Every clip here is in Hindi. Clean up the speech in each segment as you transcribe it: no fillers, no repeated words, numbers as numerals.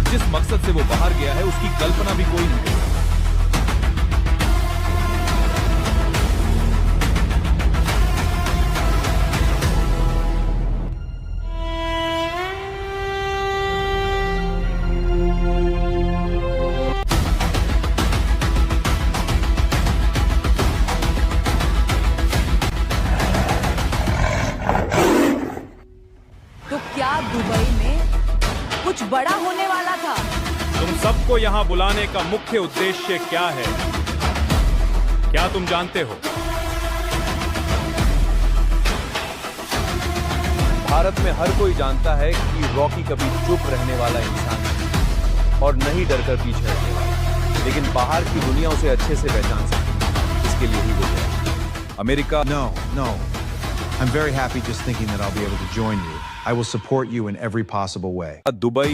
और जिस मकसद से वो बाहर गया है उसकी कल्पना भी कोई नहीं कर सकता। दुबई में कुछ बड़ा होने वाला था। तुम सबको यहाँ बुलाने का मुख्य उद्देश्य क्या है? क्या तुम जानते हो? भारत में हर कोई जानता है कि रॉकी कभी चुप रहने वाला इंसान है और नहीं डरकर पीछे हटने वाला, लेकिन बाहर की दुनिया उसे अच्छे से पहचान सकती है। इसके लिए ही वो गया America. No. I'm very happy just thinking that I'll be able to join you. I will support you in every possible way. Dubai.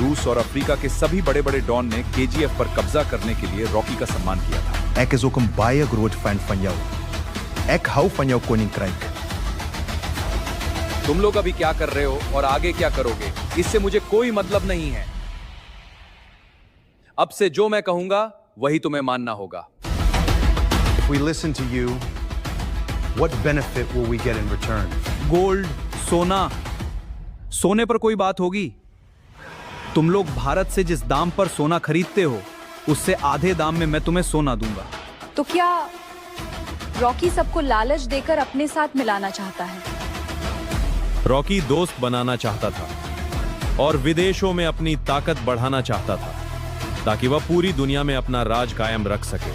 रूस और अफ्रीका के सभी बड़े-बड़े डॉन ने KGF पर कब्जा करने के लिए रॉकी का सम्मान किया था। Ek is ook een baie groot fan van jou. Ek hou van jou koninkrijk. तुम लोग अभी क्या कर रहे हो और आगे क्या करोगे, इससे मुझे कोई मतलब नहीं है। अब से जो मैं कहूंगा वही तुम्हें मानना होगा। If we listen to you, what benefit will we get in return? Gold, सोना, सोने पर कोई बात होगी? तुम लोग भारत से जिस दाम पर सोना खरीदते हो उससे आधे दाम में मैं तुम्हें सोना दूंगा। तो क्या रॉकी सबको लालच देकर अपने साथ मिलाना चाहता है? रॉकी दोस्त बनाना चाहता था और विदेशों में अपनी ताकत बढ़ाना चाहता था ताकि वह पूरी दुनिया में अपना राज कायम रख सके।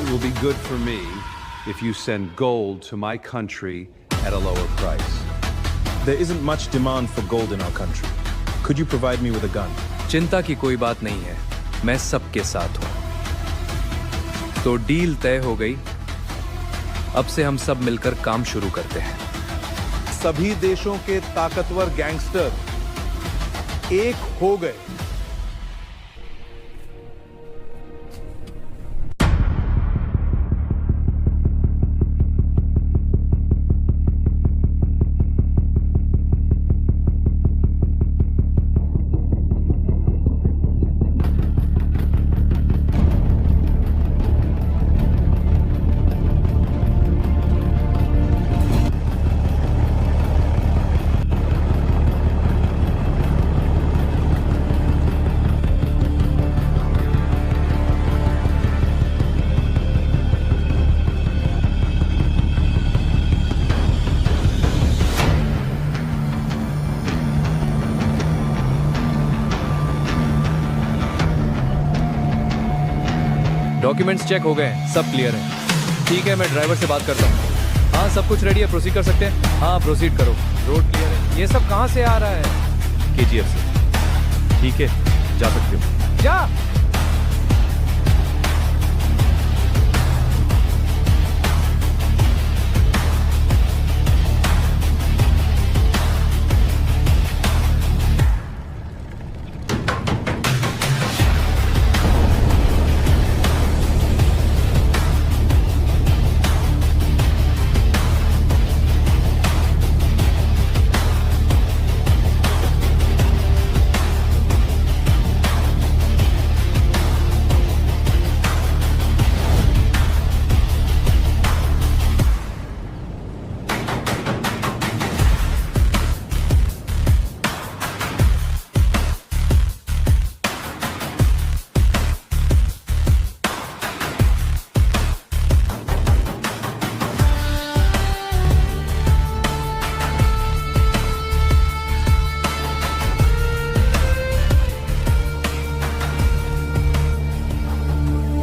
It will be good for me if you send gold to my country at a lower price. There isn't much demand for gold in our country. Could you provide me with a gun? चिंता की कोई बात नहीं है, मैं सबके साथ हूं। तो डील तय हो गई। अब से हम सब मिलकर काम शुरू करते हैं। सभी देशों के ताकतवर गैंगस्टर एक हो गए। डॉक्यूमेंट्स चेक हो गए, सब क्लियर है। ठीक है, मैं ड्राइवर से बात करता हूँ। हाँ, सब कुछ रेडी है, प्रोसीड कर सकते हैं। हाँ, प्रोसीड करो। रोड क्लियर है। ये सब कहाँ से आ रहा है? KGF से। ठीक है, जा सकते हो। जा।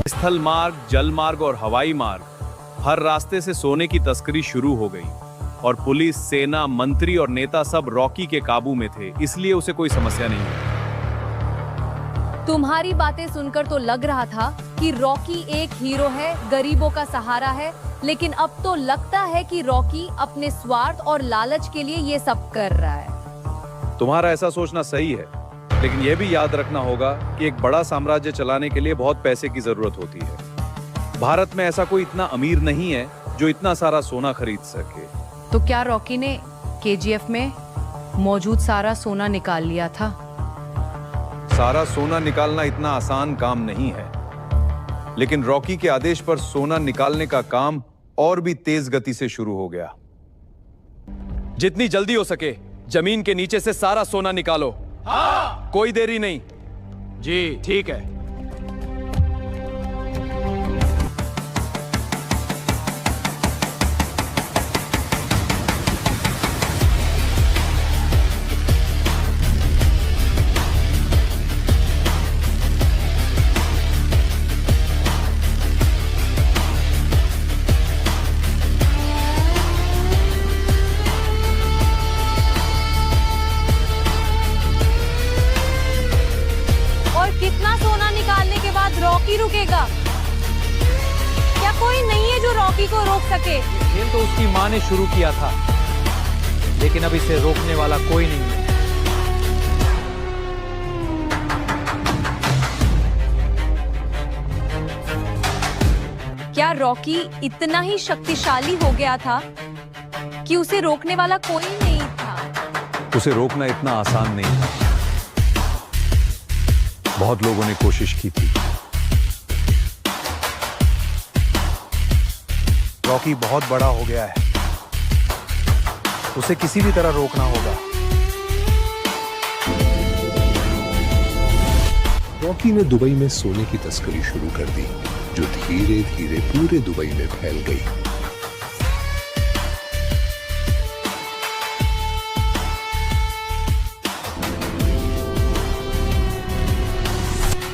स्थल मार्ग, जल मार्ग और हवाई मार्ग हर रास्ते से सोने की तस्करी शुरू हो गई और पुलिस, सेना, मंत्री और नेता सब रॉकी के काबू में थे, इसलिए उसे कोई समस्या नहीं है। तुम्हारी बातें सुनकर तो लग रहा था कि रॉकी एक हीरो है, गरीबों का सहारा है, लेकिन अब तो लगता है कि रॉकी अपने स्वार्थ और लालच के लिए ये सब कर रहा है। तुम्हारा ऐसा सोचना सही है, लेकिन यह भी याद रखना होगा कि एक बड़ा साम्राज्य चलाने के लिए बहुत पैसे की जरूरत होती है। भारत में ऐसा कोई इतना अमीर नहीं है जो इतना सारा सोना खरीद सके। तो क्या रॉकी ने केजीएफ में मौजूद सारा सोना निकाल लिया था? सारा सोना निकालना इतना आसान काम नहीं है, लेकिन रॉकी के आदेश पर सोना निकालने का काम और भी तेज गति से शुरू हो गया। जितनी जल्दी हो सके जमीन के नीचे से सारा सोना निकालो। हाँ! कोई देरी नहीं। जी ठीक है। कितना सोना निकालने के बाद रॉकी रुकेगा? क्या कोई नहीं है जो रॉकी को रोक सके? खेल तो उसकी माँ ने शुरू किया था, लेकिन अब इसे रोकने वाला कोई नहीं है। क्या रॉकी इतना ही शक्तिशाली हो गया था कि उसे रोकने वाला कोई नहीं था? उसे रोकना इतना आसान नहीं था। बहुत लोगों ने कोशिश की थी। रॉकी बहुत बड़ा हो गया है, उसे किसी भी तरह रोकना होगा। रॉकी ने दुबई में सोने की तस्करी शुरू कर दी, जो धीरे धीरे पूरे दुबई में फैल गई।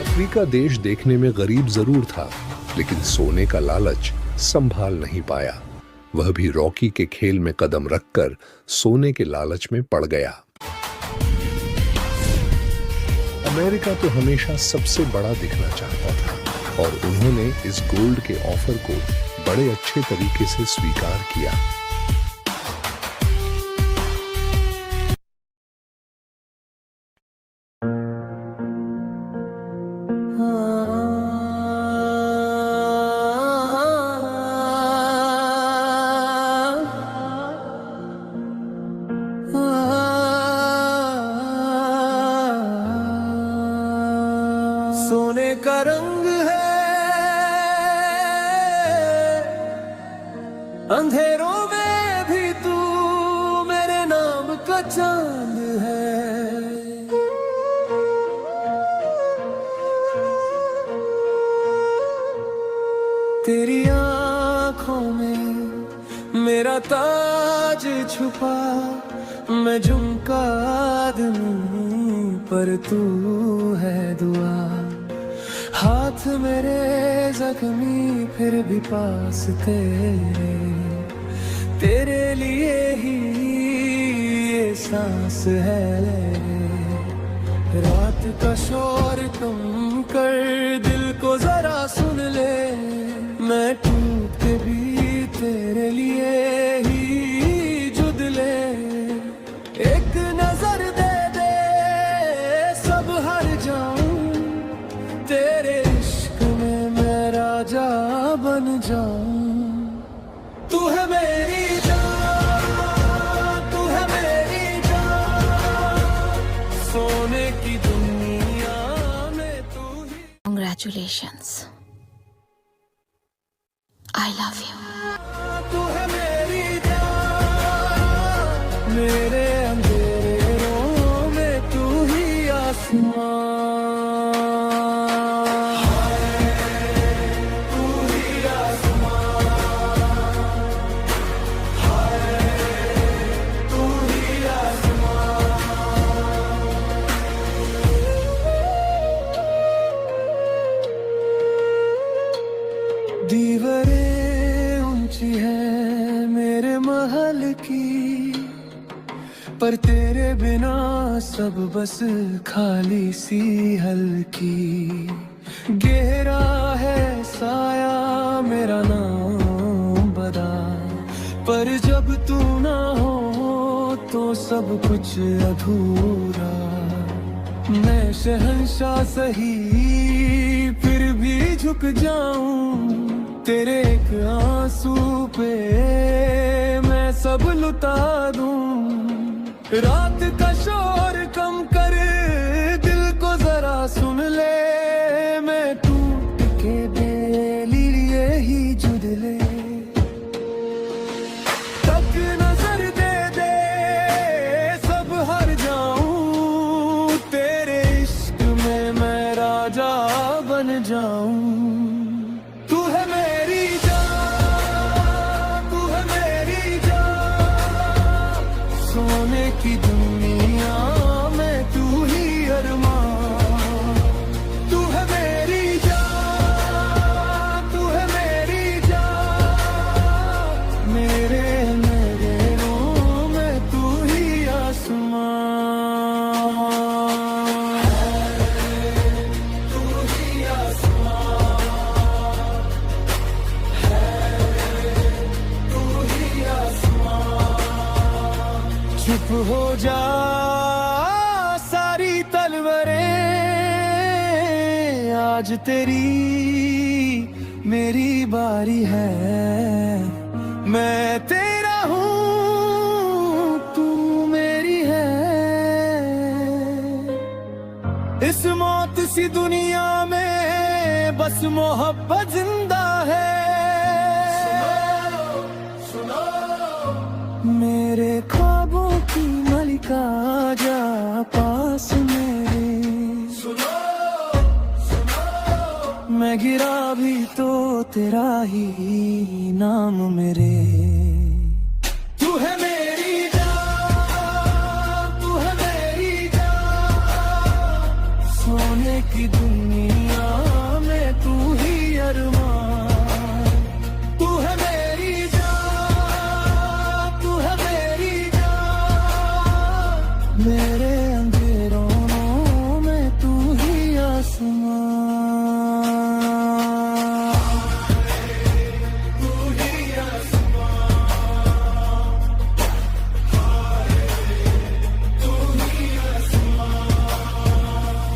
अफ्रीका देश देखने में गरीब जरूर था, लेकिन सोने का लालच संभाल नहीं पाया। वह भी रॉकी के खेल में कदम रखकर सोने के लालच में पड़ गया। अमेरिका तो हमेशा सबसे बड़ा दिखना चाहता था और उन्होंने इस गोल्ड के ऑफर को बड़े अच्छे तरीके से स्वीकार किया। सोने का रंग है, अंधेरों में भी तू मेरे नाम का चांद है। तेरी आंखों में मेरा ताज छुपा, मैं झुमका आदमी पर तू है दुआ। हाथ मेरे जख्मी फिर भी पास तेरे लिए ही ये सांस है। रात का शोर कम कर, दिल को जरा सुन ले, मैं टूट के भी तेरे लिए ही जुद ले। एक नजर दे दे, सब हार जाऊं, तेरे इश्क में मैं राजा बन जाऊं। तू है मेरी जान, तू है मेरी जान, सोने की दुनिया में तू ही। Congratulations. I love you. तू है मेरी जान, मेरे अंधेरों में तू ही आसमां। दीवारें ऊंची है मेरे महल की, पर तेरे बिना सब बस खाली सी हल्की। गहरा है साया मेरा नाम बदा, पर जब तू ना हो तो सब कुछ अधूरा। मैं शहंशाह सही फिर भी झुक जाऊं, तेरे एक आंसू पे मैं सब लुटा दूं। रात का शोर कम कर, दिल को जरा सुन ले, मैं टूट के बेली ही जुड़ ले। तक नजर दे दे सब हार जाऊं, तेरे इश्क में मैं राजा बन जाऊं। तू है मेरी जान, तू है मेरी जान, सोने की दुनिया में तू ही अरमान। तू है मेरी जान, तू है मेरी जान, मेरे रो में तू ही आसमान। तू ही आसमान है, तू ही आसमान। चुप हो जा सारी तलवरें, आज तेरी मेरी बारी है। मैं तेरा हूँ, तू मेरी है। इस मौत सी दुनिया में बस मोहब्बत जिंदा है। मेरे ख्वाबों की मलिका जा पास मेरे। मैं गिरा भी तो तेरा ही नाम मेरे। तू है मेरी जान, तू है मेरी जान, सोने की दुनिया में तू ही अरमान। तू है मेरी जान, तू है मेरी जान, मेरे अंधेरों में तू ही आसमान।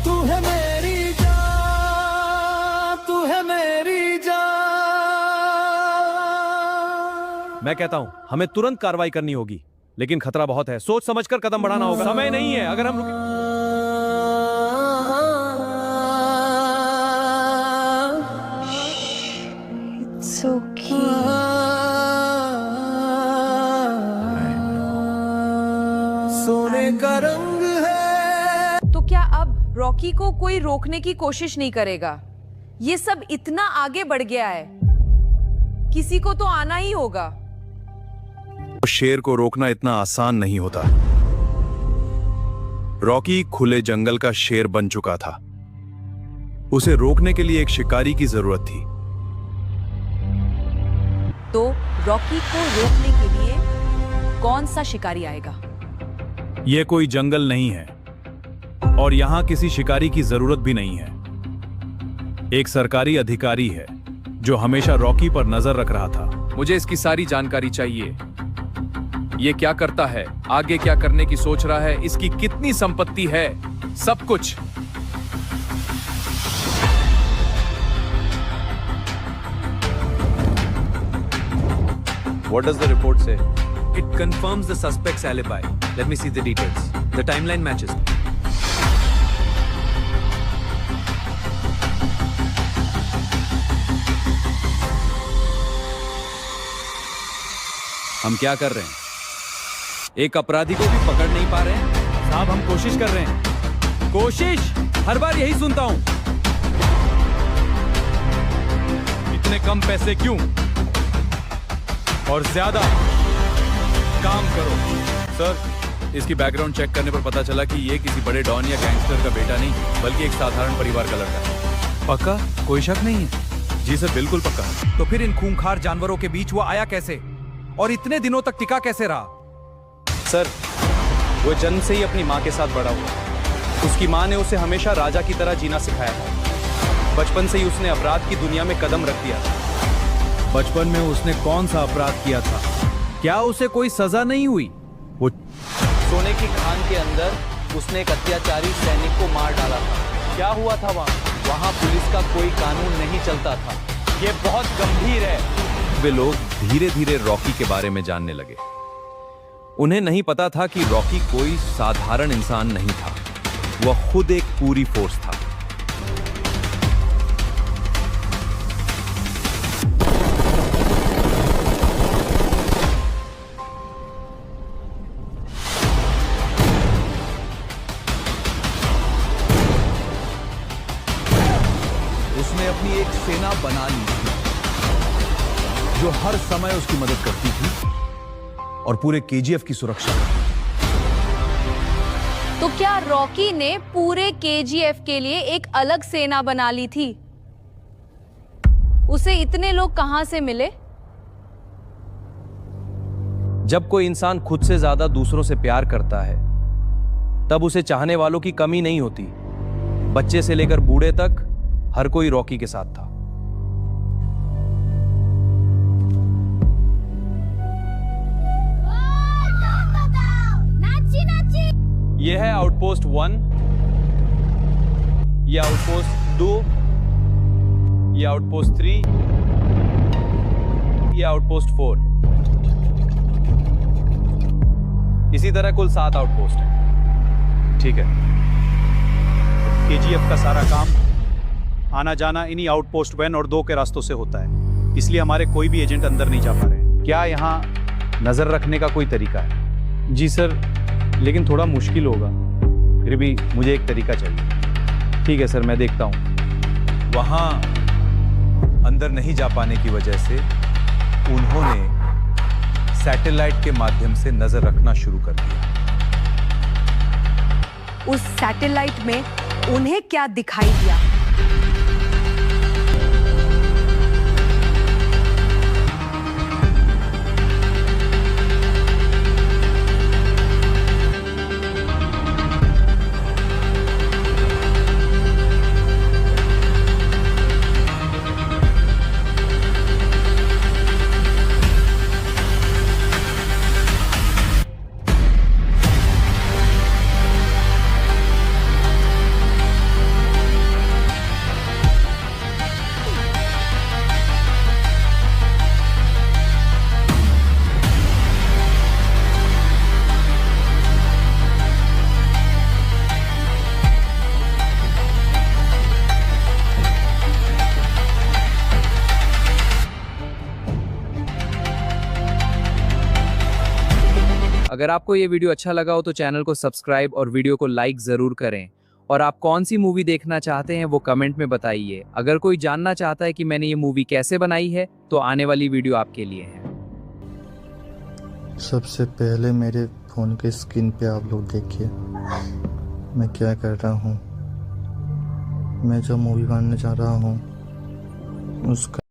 तू है मेरी जान, तू है मेरी जान। मैं कहता हूं हमें तुरंत कार्रवाई करनी होगी, लेकिन खतरा बहुत है। सोच समझकर कदम बढ़ाना होगा। समय नहीं है। अगर हम रुके It's okay. सोने का रंग है। तो क्या अब रॉकी को कोई रोकने की कोशिश नहीं करेगा? ये सब इतना आगे बढ़ गया है, किसी को तो आना ही होगा। शेर को रोकना इतना आसान नहीं होता। रॉकी खुले जंगल का शेर बन चुका था। उसे रोकने के लिए एक शिकारी की जरूरत थी। तो रॉकी को रोकने के लिए कौन सा शिकारी आएगा? यह कोई जंगल नहीं है और यहां किसी शिकारी की जरूरत भी नहीं है। एक सरकारी अधिकारी है जो हमेशा रॉकी पर नजर रख रहा था। मुझे इसकी सारी जानकारी चाहिए। ये क्या करता है, आगे क्या करने की सोच रहा है, इसकी कितनी संपत्ति है, सब कुछ। What does the report say? It confirms the suspect's alibi. Let me see the details. The timeline matches. हम क्या कर रहे हैं? एक अपराधी को भी पकड़ नहीं पा रहे हैं। साहब, हम कोशिश कर रहे हैं। कोशिश हर बार यही सुनता हूं। इतने कम पैसे क्यों? और ज्यादा काम करो। सर, इसकी बैकग्राउंड चेक करने पर पता चला कि ये किसी बड़े डॉन या गैंगस्टर का बेटा नहीं, बल्कि एक साधारण परिवार का लड़का है। पक्का? कोई शक नहीं है? जी सर, बिल्कुल पक्का। तो फिर इन खूंखार जानवरों के बीच वो आया कैसे और इतने दिनों तक टिका कैसे रहा? सर, वो जन्म से ही अपनी माँ के साथ बड़ा हुआ। उसकी माँ ने उसे हमेशा राजा की तरह जीना सिखाया था। बचपन से ही उसने अपराध की दुनिया में कदम रख दिया था। बचपन में उसने कौन सा अपराध किया था? क्या उसे कोई सजा नहीं हुई? वो सोने की खान के अंदर उसने एक अत्याचारी सैनिक को मार डाला था। क्या हुआ था वहां पुलिस का कोई कानून नहीं चलता था। ये बहुत गंभीर है। वे लोग धीरे धीरे रॉकी के बारे में जानने लगे। उन्हें नहीं पता था कि रॉकी कोई साधारण इंसान नहीं था, वह खुद एक पूरी फोर्स था। उसने अपनी एक सेना बना ली थी जो हर समय उसकी मदद करती थी और पूरे केजीएफ की सुरक्षा करती। तो क्या रॉकी ने पूरे केजीएफ के लिए एक अलग सेना बना ली थी? उसे इतने लोग कहां से मिले? जब कोई इंसान खुद से ज्यादा दूसरों से प्यार करता है, तब उसे चाहने वालों की कमी नहीं होती। बच्चे से लेकर बूढ़े तक हर कोई रॉकी के साथ था। यह है आउटपोस्ट 1, यह आउटपोस्ट 2, यह आउटपोस्ट 3, यह आउटपोस्ट 4। इसी तरह कुल 7 आउटपोस्ट हैं। ठीक है, केजीएफ का सारा काम आना जाना इन्हीं आउटपोस्ट 1 और 2 के रास्तों से होता है, इसलिए हमारे कोई भी एजेंट अंदर नहीं जा पा रहे हैं। क्या यहाँ नजर रखने का कोई तरीका है? जी सर, लेकिन थोड़ा मुश्किल होगा। फिर भी मुझे एक तरीका चाहिए। ठीक है सर, मैं देखता हूँ। वहां अंदर नहीं जा पाने की वजह से उन्होंने सैटेलाइट के माध्यम से नजर रखना शुरू कर दिया। उस सैटेलाइट में उन्हें क्या दिखाई दिया? अगर आपको ये वीडियो अच्छा लगा हो तो चैनल को सब्सक्राइब और वीडियो को लाइक जरूर करें। और आप कौन सी मूवी देखना चाहते हैं वो कमेंट में बताइए। अगर कोई जानना चाहता है कि मैंने ये मूवी कैसे बनाई है तो आने वाली वीडियो आपके लिए है। सबसे पहले मेरे फ़ोन के स्क्रीन पे आप लोग देखिए मैं क्या कर रहा हूँ। मैं जो मूवी बनाने जा रहा हूँ उसका